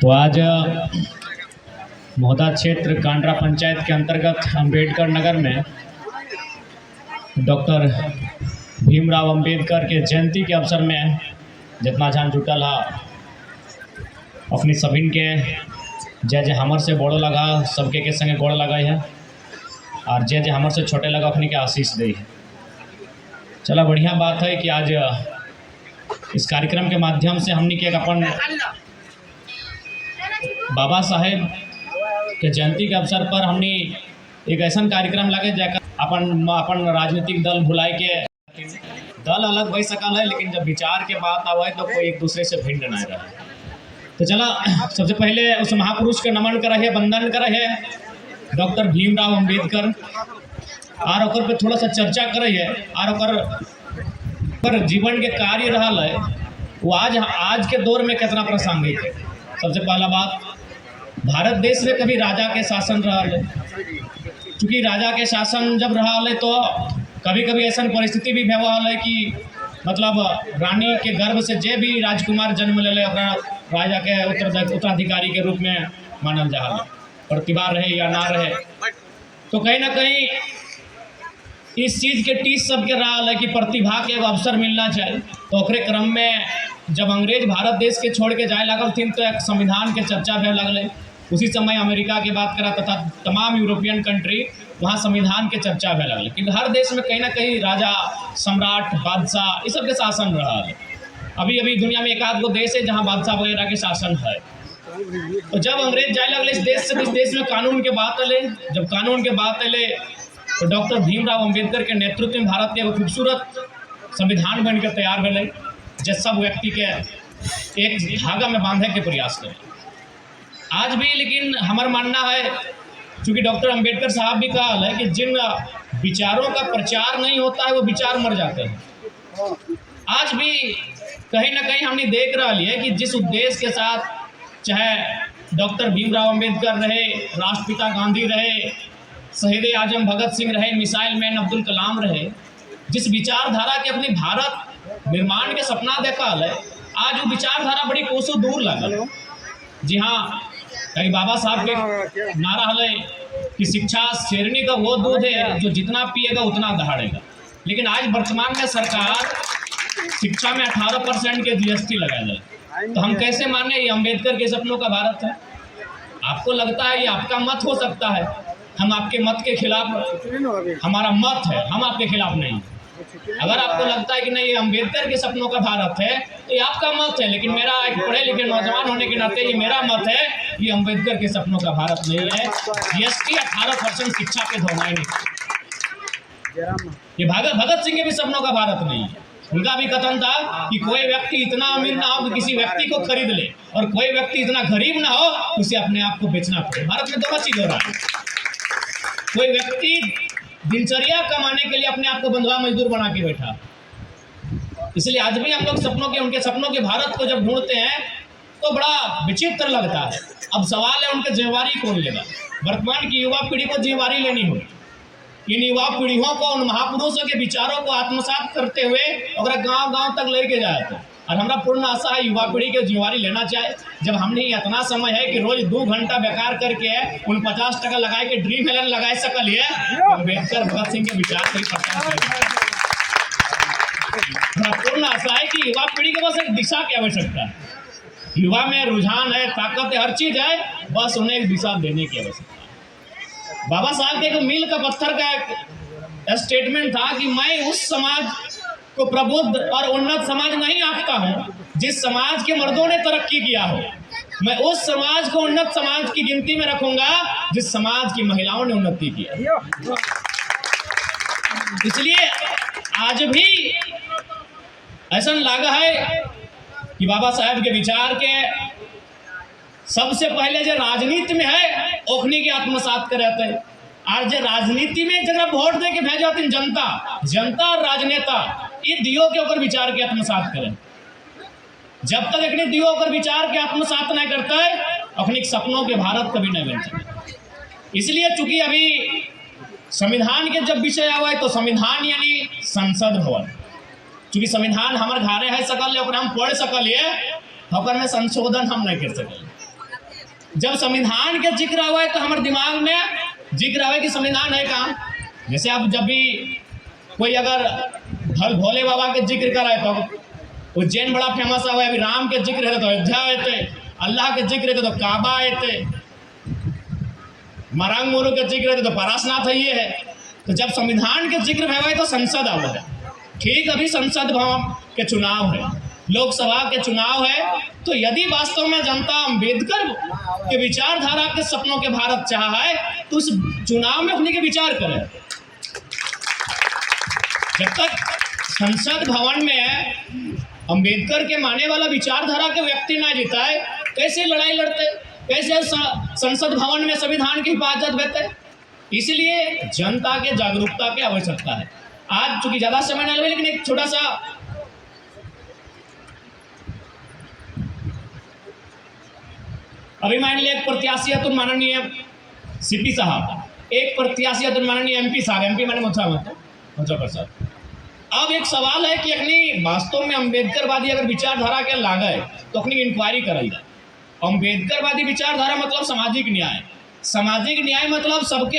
तो आज मोहदा क्षेत्र कांड्रा पंचायत के अंतर्गत अंबेडकर नगर में डॉक्टर भीमराव अंबेडकर के जयंती के अवसर में जितना जान जुटल है अपनी सभी के जय जय हमर से बड़ो लगा सबके के संगे गोड़ लगाई है और जय जय हमर से छोटे लगा अपनी के आशीष दी है। चला बढ़िया बात है कि आज इस कार्यक्रम के माध्यम से हमने के अपन बाबा साहेब के जयंती के अवसर पर हमने एक ऐसा कार्यक्रम लगे जैसे अपन राजनीतिक दल भुलाए के दल अलग हो सकल है, लेकिन जब विचार के बात आवे तो कोई एक दूसरे से भिन्न नहीं रहे। तो चला सबसे पहले उस महापुरुष के नमन करे वंदन करे डॉक्टर भीमराव अंबेडकर और ओकर पे थोड़ा सा चर्चा करे और ओकर जीवन के कार्य रहा है वो आज के दौर में कितना प्रासंगिक है। सबसे पहला बात, भारत देश में कभी राजा के शासन रहा है, चूँकि राजा के शासन जब रहा है तो कभी कभी ऐसा परिस्थिति भी हुआ है कि मतलब रानी के गर्भ से जे भी राजकुमार जन्म ले राजा के उत्तराधिकारी के रूप में मानल जा रहा है, प्रतिभा रहे या ना रहे। तो कहीं ना कहीं इस चीज़ के टीस सबके रहा है कि प्रतिभा के एगो अवसर मिलना चाहिए। तो ओकरे क्रम में जब अंग्रेज भारत देश के छोड़ के जाए लगल थी तो एक संविधान के चर्चा भे लगल। उसी समय अमेरिका की बात करा तथा तमाम यूरोपियन कंट्री वहाँ संविधान के चर्चा भे लगल, क्योंकि हर देश में कहीं ना कहीं राजा सम्राट बादशाह इस सब के शासन रहा है। अभी अभी दुनिया में एक आध गो देश है जहाँ बादशाह वगैरह के शासन है। तो जब अंग्रेज जाए लगल इस देश से, इस देश में कानून के बात अले। जब कानून के बात अले तो डॉक्टर भीमराव अंबेडकर के नेतृत्व में भारत के एगो खूबसूरत संविधान बन के तैयार भेल, जो सब व्यक्ति के एक धागा में बांधे के प्रयास करें। आज भी लेकिन हमारा मानना है, चूँकि डॉक्टर अंबेडकर साहब भी कहा है कि जिन विचारों का प्रचार नहीं होता है वो विचार मर जाते हैं। आज भी कहीं ना कहीं हमने देख रहा है कि जिस उद्देश्य के साथ चाहे डॉक्टर भीमराव अंबेडकर रहे, राष्ट्रपिता गांधी रहे, शहीद आजम भगत सिंह रहे, मिसाइल मैन अब्दुल कलाम रहे, जिस विचारधारा के अपने भारत निर्माण के सपना देखा है, आज वो विचारधारा बड़ी कोसों दूर लगल। जी हाँ, कहीं बाबा साहब के नारा है कि शिक्षा शेरनी का वो दूध है जो जितना पिएगा उतना दहाड़ेगा। लेकिन आज वर्तमान में सरकार शिक्षा में 18% के GST लगा दे, तो हम कैसे माने ये अम्बेडकर के सपनों का भारत है? आपको लगता है ये आपका मत हो सकता है, हम आपके मत के खिलाफ, हमारा मत है, हम आपके खिलाफ नहीं। अगर आपको लगता है कि नहीं ये अम्बेडकर के सपनों का भारत है तो ये आपका मत है, लेकिन मेरा एक पढ़े लिखे नौजवान होने के नाते ये मेरा मत है, ये अम्बेडकर के सपनों का भारत नहीं है। GST 18% शिक्षा पे धोनाई नहीं, ये भगत सिंह के भी सपनों का भारत नहीं है। उनका भी कथन था कि कोई व्यक्ति इतना अमीर ना हो कि किसी व्यक्ति को खरीद ले, और कोई व्यक्ति इतना गरीब ना हो कि उसे अपने आप को बेचना पड़े। भारत में दोनों चीज हो रहा है। कोई व्यक्ति दिनचर्या कमाने के लिए अपने आप को बंधुआ मजदूर बना के बैठा। इसलिए आज भी हम लोग उनके सपनों के भारत को जब ढूंढते हैं तो बड़ा विचित्र लगता है। अब सवाल है उनके जिम्मेवारी कौन लेगा? वर्तमान की युवा पीढ़ी को जिम्मेवारी लेनी होगी। इन युवा पीढ़ियों को उन महापुरुषों के विचारों को आत्मसात करते हुए अगर गांव-गांव तक लेके जाए तो, और हमारा पूर्ण आशा है युवा पीढ़ी की जिम्मेवारी लेना चाहे। जब हमने इतना समय है कि रोज 2 घंटा बेकार करके उन 50 टका लगाए के ड्रीम हेलन लगा सकल है, अम्बेडकर भगत सिंह के विचार से ही हमारा पूर्ण आशा है कि युवा पीढ़ी के बस एक दिशा की आवश्यकता है। युवा में रुझान है, ताकत है, हर चीज है, बस उन्हें एक दिशा देने की आवश्यकता है। बाबा साहब के एक मील का पत्थर का एक स्टेटमेंट था कि मैं उस समाज को प्रबुद्ध और उन्नत समाज नहीं आंकता हूँ जिस समाज के मर्दों ने तरक्की किया हो। मैं उस समाज को उन्नत समाज की गिनती में रखूंगा जिस समाज की महिलाओं ने उन्नति किया। इसलिए आज भी ऐसा लगा है कि बाबा साहब के विचार के सबसे पहले जो राजनीति में है ओखनी के आत्मसात करे थे, और जो राजनीति में जब वोट दे के भेजे होती जनता और राजनेता ये दियो के ऊपर विचार के आत्मसात करें। जब तक एक दियो ऊपर विचार के आत्मसात नहीं करता है अपने सपनों के भारत कभी नहीं बन सकता। इसलिए चूंकि अभी संविधान के जब विषय आवे तो संविधान यानी संसद भवन, चूंकि संविधान हमारे घरे है सकल हम पढ़ सकल है, में संशोधन हम नहीं कर सकल। जब संविधान के जिक्र हुआ तो हमारे दिमाग में जिक्र हुआ कि संविधान है कहाँ। जैसे आप जब भी कोई अगर भोले बाबा के जिक्र कराए तो उज्जैन बड़ा फेमस हुआ है, अभी राम के जिक्र है तो अयोध्या आते, अल्लाह के जिक्र है तो काबा आते, मरांग मोरू के जिक्र है तो पारसनाथ है ये है। तो जब संविधान के जिक्र है तो संसद आवा है। ठीक अभी संसद भवन के चुनाव है, लोकसभा के चुनाव है। तो यदि वास्तव में जनता अम्बेडकर के विचारधारा के सपनों के भारत चाह है तो उस चुनाव में अपने के विचार करें। जब तक संसद भवन में अम्बेडकर के माने वाला विचारधारा के व्यक्ति ना जिताए, कैसे लड़ाई लड़ते, कैसे संसद भवन में संविधान की हिफाजत देते। इसलिए जनता के जागरूकता की आवश्यकता है। आज चूंकि ज्यादा समय नहीं लगे, लेकिन एक छोटा सा अभी मान लिया एक प्रत्याशी है तो माननीय सीपी साहब, एक प्रत्याशी है तो माननीय एमपी साहब, एमपी मैंने मुझे साहब। अब एक सवाल है कि अपनी वास्तव में अम्बेडकरवादी अगर विचारधारा के लागे तो अपनी इंक्वायरी कराई जाए। अम्बेडकरवादी विचारधारा मतलब सामाजिक न्याय, सामाजिक न्याय मतलब सबके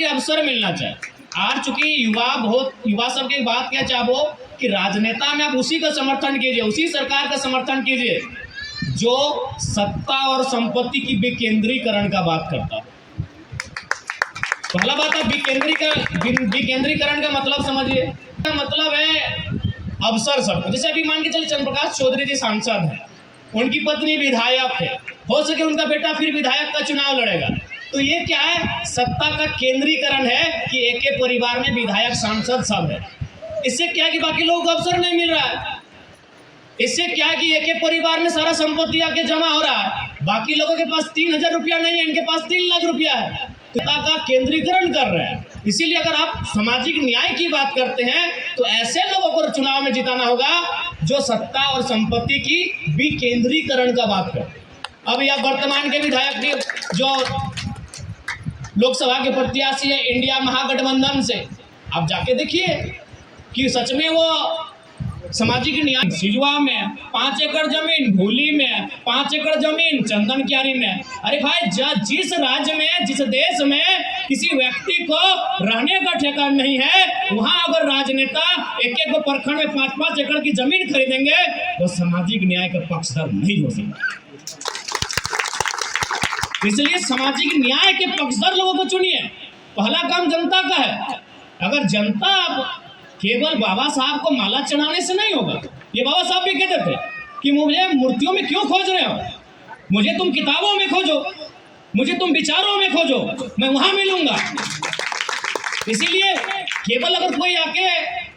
अवसर मिलना चाहिए। आज चूंकि युवा सबके बात क्या चाहो कि राजनेता में आप उसी का समर्थन कीजिए, उसी सरकार का समर्थन कीजिए जो सत्ता और संपत्ति की विकेंद्रीकरण का बात करता है। पहला बात है विकेंद्रीकरण का मतलब समझिए, मतलब है अवसर सब। जैसे अभी मान के चलिए चंद्रप्रकाश चौधरी जी सांसद हैं, उनकी पत्नी विधायक है, हो सके उनका बेटा फिर विधायक का चुनाव लड़ेगा। तो ये क्या है, सत्ता का केंद्रीकरण है कि एक एक परिवार में विधायक सांसद सब है। इससे क्या है कि बाकी लोगों को अवसर नहीं मिल रहा है। इससे क्या है कि एक एक परिवार में सारा संपत्ति आके जमा हो रहा है, बाकी लोगों के पास 3,000 रुपया नहीं है, इनके पास 3 लाख रुपया है। सत्ता का केंद्रीकरण कर रहे हैं। इसीलिए अगर आप सामाजिक न्याय की बात करते हैं तो ऐसे लोगों को चुनाव में जिताना होगा जो सत्ता और संपत्ति की विकेंद्रीकरण का बात करते हैं। अब यह वर्तमान के विधायक की जो लोकसभा के प्रत्याशी है इंडिया महागठबंधन से, आप जाके देखिए कि सच में वो सामाजिक न्याय। सिजवा में 5 एकड़ जमीन, भूली में 5 एकड़ जमीन, चंदन क्यारी में। अरे भाई, जिस राज्य में, जिस देश में किसी व्यक्ति को रहने का ठेका नहीं है, वहां अगर राजनेता एक एक प्रखंड में 5-5 एकड़ की जमीन खरीदेंगे तो सामाजिक न्याय का पक्षधर नहीं हो सकता। इसलिए सामाजिक न्याय के पक्षधर लोगों को चुनिए। पहला काम जनता का है। अगर जनता केवल बाबा साहब को माला चढ़ाने से नहीं होगा। ये बाबा साहब भी कहते थे कि मुझे मूर्तियों में क्यों खोज रहे हो, मुझे तुम किताबों में खोजो, मुझे तुम विचारों में खोजो, मैं वहां मिलूंगा। इसीलिए केवल अगर कोई आके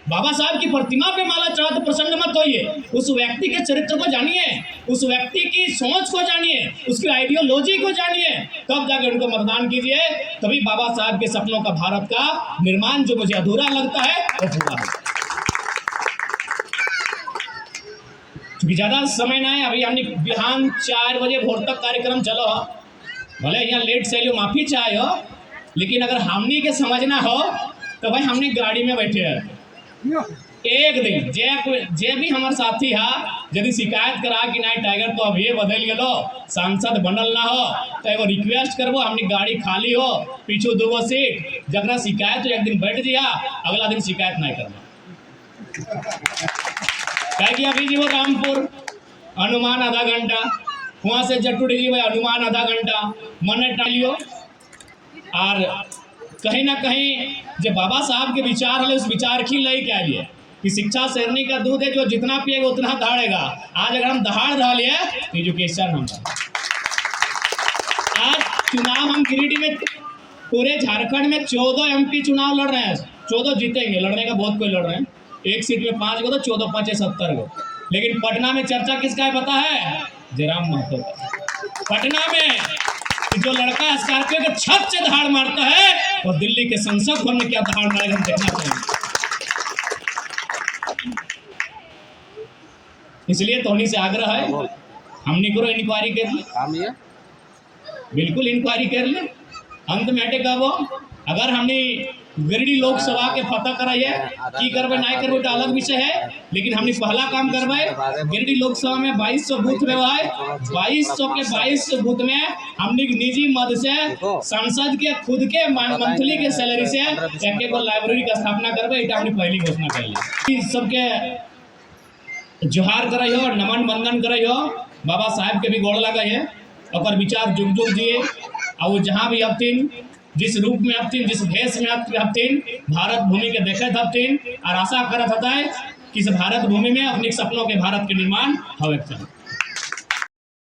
बाबा साहब की प्रतिमा पे माला चढ़ा तो प्रसन्न मत होइए। उस व्यक्ति के चरित्र को जानिए, उस व्यक्ति की सोच को जानिए, उसकी आइडियोलॉजी को जानिए, तब जाकर उनको मतदान कीजिए। तभी बाबा साहब के सपनों का भारत का निर्माण जो मुझे अधूरा लगता है वो पूरा होगा। क्योंकि ज्यादा समय ना है, अभी हमने बिहान 4 बजे भोर तक कार्यक्रम चलो, भले यहाँ लेट से लो, माफी चाहे हो, लेकिन अगर हमनी के समझना हो तो भाई हमने गाड़ी में बैठे हैं। एक दिन जे भी हमारे साथी है यदि शिकायत करा कि नहीं टाइगर तो अब ये बदल गलो, सांसद बनल ना हो, तो एगो रिक्वेस्ट करबो, हमने गाड़ी खाली हो, पीछू 2 सीट, जगह शिकायत तो एक दिन बैठ दिया, अगला दिन शिकायत नहीं करना। क्या कि अभी जी वो रामपुर अनुमान आधा घंटा, वहाँ से जटुड़ी जी भाई अनुमान आधा घंटा, मन टालियो। और कहीं ना कहीं जो बाबा साहब के विचार है उस विचार की लई क्या लिए कि शिक्षा शेरनी का दूध है, जो जितना पिएगा उतना दहाड़ेगा। आज अगर हम दहाड़ रहा लिए एजुकेशन हम आज चुनाव हम गिरिडीह में पूरे झारखंड में 14 MP चुनाव लड़ रहे हैं, 14 जीतेंगे, लड़ने का बहुत कोई लड़ रहे हैं, एक सीट में 5 गो तो 14 5 70 गो। लेकिन पटना में चर्चा किसका है पता है? जयराम महतो का। पटना में जो लड़का स्कॉर्पियो के छत से दहाड़ मारता है और दिल्ली के संसद भवन में क्या दहाड़ मारेगा हम देखना चाहिए। इसलिए तो से आग्रह है, हमने करो इंक्वायरी कर ले, बिल्कुल इंक्वायरी कर ले। अंत में हटे का वो अगर हमने गिरिडीह लोकसभा के फतह कराइए। की करबे नहीं करबे तो अलग विषय है, लेकिन हमने पहला काम करबे गिरिडीह लोकसभा में 2200 बूथ में है, 2200 के 2200 बूथ में हमने निजी मद से सांसद के खुद के मंथली के सैलरी से एक लाइब्रेरी का स्थापना करबे। इटा हमने पहली घोषणा करी। सबके जोहार करे हो, नमन वंदन करे हो, बाबा साहब के भी गोड़ लगे है, और विचार जुग जुग दिए। और वो जहाँ भी अबतीन, जिस रूप में अबतीन, जिस भेष में अबतीन, भारत भूमि के देखे अबतीन, और आशा करत होता है कि इस भारत भूमि में अपने सपनों के भारत के निर्माण होवे।